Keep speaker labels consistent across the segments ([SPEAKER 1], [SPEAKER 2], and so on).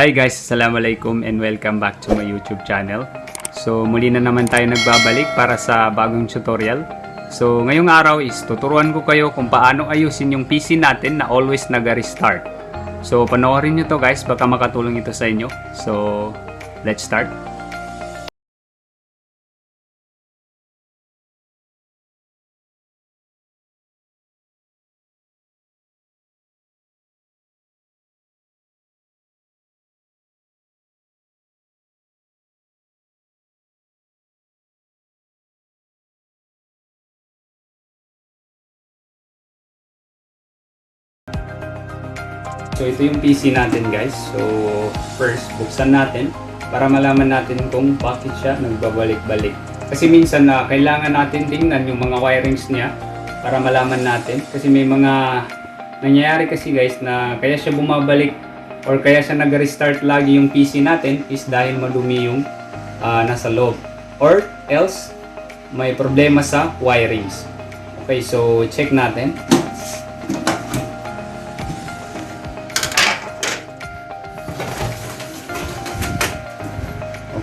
[SPEAKER 1] Hi guys, assalamualaikum and welcome back to my YouTube channel. So muli na naman tayo nagbabalik para sa bagong tutorial. So ngayong araw is tuturuan ko kayo kung paano ayusin yung PC natin na always nag-restart. So panoorin nyo to guys, baka makatulong ito sa inyo. So let's start. So ito yung PC natin guys. So first buksan natin para malaman natin kung bakit siya nagbabalik-balik. Kasi minsan na kailangan natin tingnan yung mga wirings niya para malaman natin. Kasi may mga nangyayari kasi guys na kaya siya bumabalik or kaya siya nag-restart lagi yung PC natin is dahil madumi yung nasa loob. Or else may problema sa wirings. Okay, so check natin.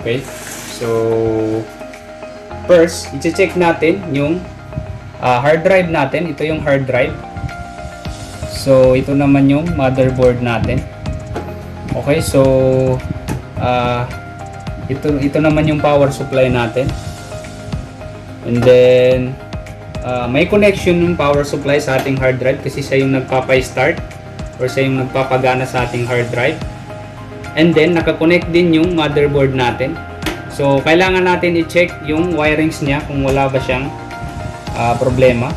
[SPEAKER 1] Okay, so first, i-check natin yung hard drive natin. Ito yung hard drive. So, ito naman yung motherboard natin. Okay, so ito naman yung power supply natin. And then, may connection yung power supply sa ating hard drive kasi siya yung nagpapa-start or siya yung nagpapagana sa ating hard drive. And then, nakakonect din yung motherboard natin. So, kailangan natin i-check yung wirings niya kung wala ba siyang problema.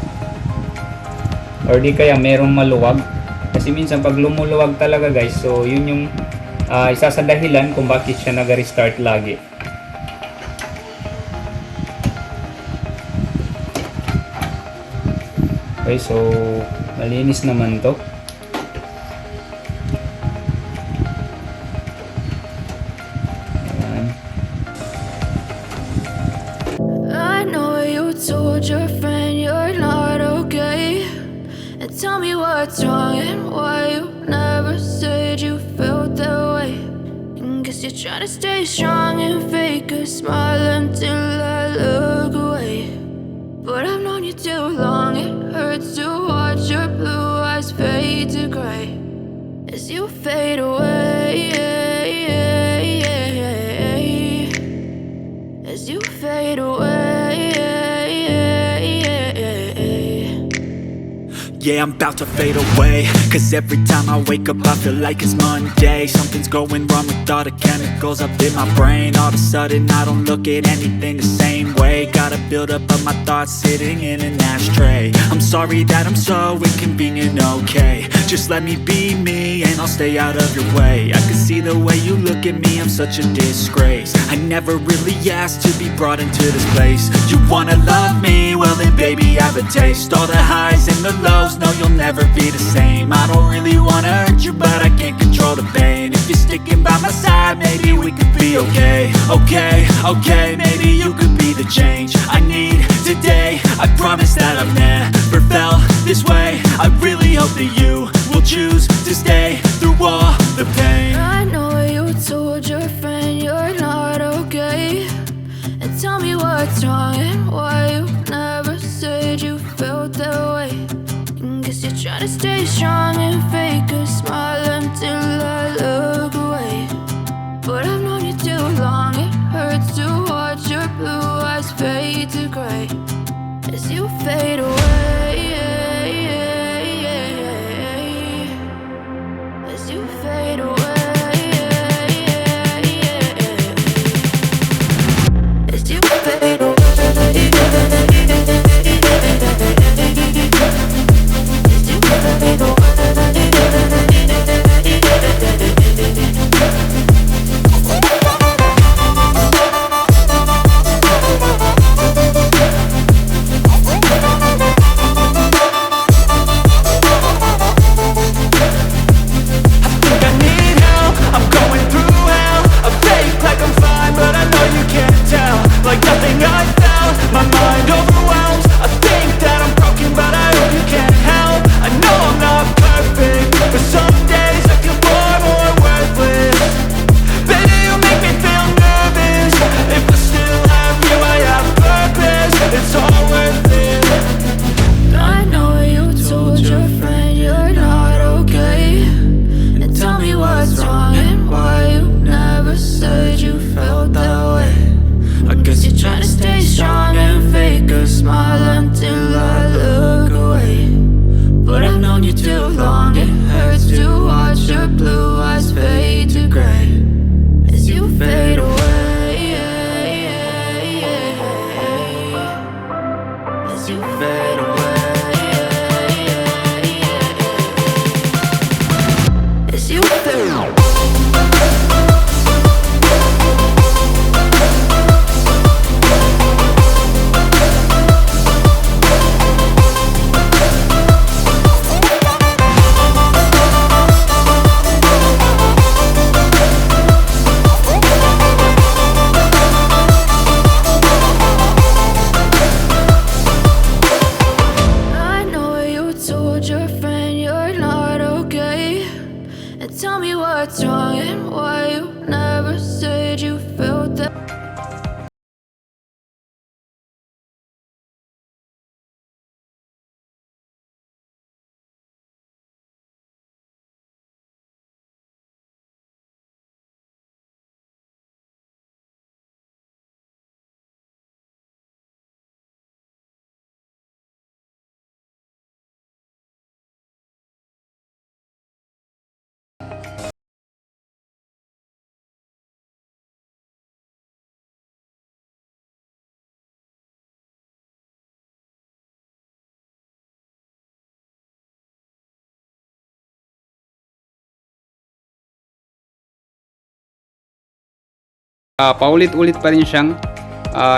[SPEAKER 1] Or di kaya merong maluwag. Kasi minsan pag lumuluwag talaga guys, so yun yung isa sa dahilan kung bakit siya nag-restart lagi. Okay, so malinis naman to.
[SPEAKER 2] Told your friend you're not okay, and tell me what's wrong and why you never said you felt that way. And guess you're trying to stay strong and fake a smile until I look away. But I've known you too long, it hurts to watch your blue eyes fade to gray as you fade away, as you fade away.
[SPEAKER 3] Yeah, I'm about to fade away, cause every time I wake up I feel like it's Monday. Something's going wrong with all the chemicals up in my brain. All of a sudden I don't look at anything the same way. Got a build up of my thoughts sitting in an ashtray. I'm sorry that I'm so inconvenient, okay. Just let me be me and I'll stay out of your way. I can see the way you look at me, I'm such a disgrace. I never really asked to be brought into this place. You wanna love me? Well then baby I have a taste. All the highs and the lows, no, you'll never be the same. I don't really wanna hurt you, but I can't control the pain. If you're sticking by my side, maybe we could be okay. Okay, maybe you could be the change I need today. I promise that I've never felt this way. I really hope that you will choose to stay through all the pain.
[SPEAKER 2] I know you told your friend you're not okay, and tell me what's wrong and why you never said you felt that way. Guess you're trying to stay strong and fake a smile until I look away. But I've known you too long, it hurts to watch your blue eyes fade to gray as you fade away, as you fade away, as you fade away.
[SPEAKER 3] Like nothing else
[SPEAKER 2] smile until I look away. But I've known you too long, it hurts to watch your blue eyes fade to gray as you fade away. As you fade away. As you fade away. Told your friend you're not okay, and tell me what's wrong and why you never said you felt that.
[SPEAKER 1] Paulit-ulit pa rin siyang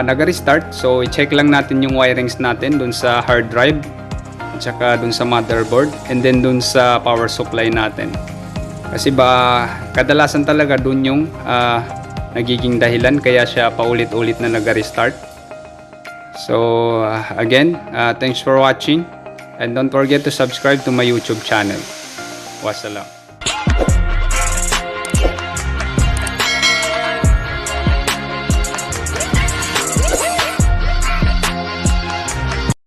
[SPEAKER 1] nag-restart. So i-check lang natin yung wirings natin dun sa hard drive at saka dun sa motherboard and then dun sa power supply natin. Kasi ba kadalasan talaga dun yung nagiging dahilan kaya siya paulit-ulit na nag-restart. So again, thanks for watching and don't forget to subscribe to my YouTube channel. Wassalam.